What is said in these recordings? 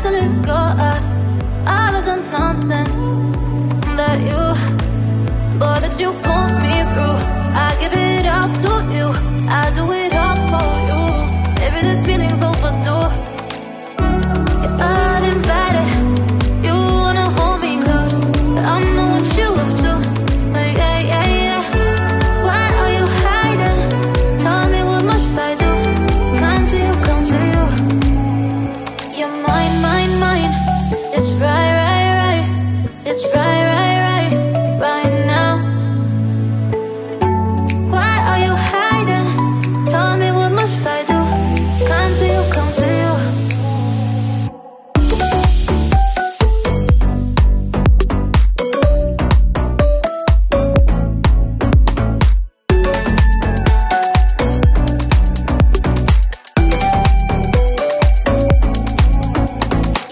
to let go of all of the nonsense that you put me through. I give it all to you, I do it all for you. Maybe this feeling's overdue. You're uninvited, you wanna hold me close, but I know what you have to. Yeah, yeah, yeah. Why are you hiding? Tell me, what must I do? Come to you, come to you. You're mine, mine, mine. It's right, right, right. It's right, right, right, right now. Why are you hiding? Tell me, what must I do? Come to you, come to you.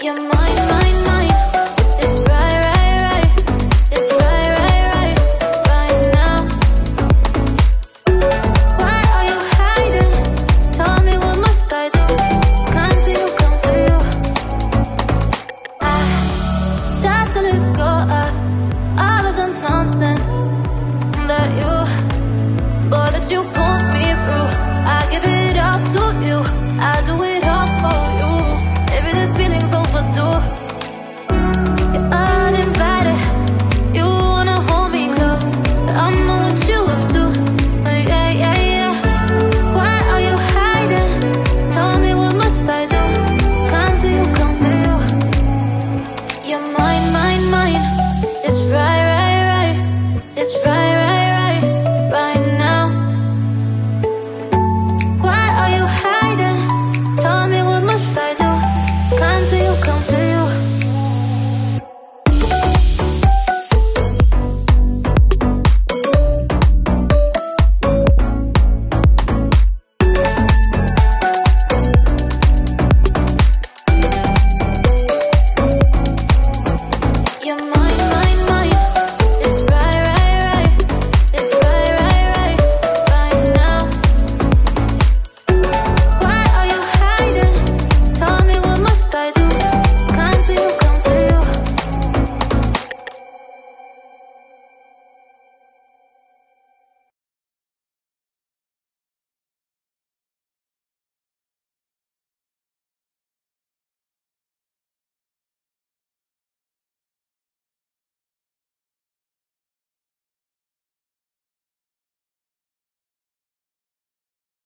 You're mine, mine, mine. It's right, right, right. It's right, right, right, right now. Why are you hiding? Tell me, what must I do? Come to you, come to you. I try to let go of all of the nonsense that you put me through. I give it all to you, I do it all for you. Maybe this feeling's overdue. You're uninvited, you wanna hold me close, but I know what you have to. Yeah, yeah, yeah. Why are you hiding? Tell me, what must I do? Come to you, come to you. You're mine, mine, mine. It's right, right, right. It's right, right, right, right now. Why are you hiding? Tell me, what must I do? Come to you, come to you.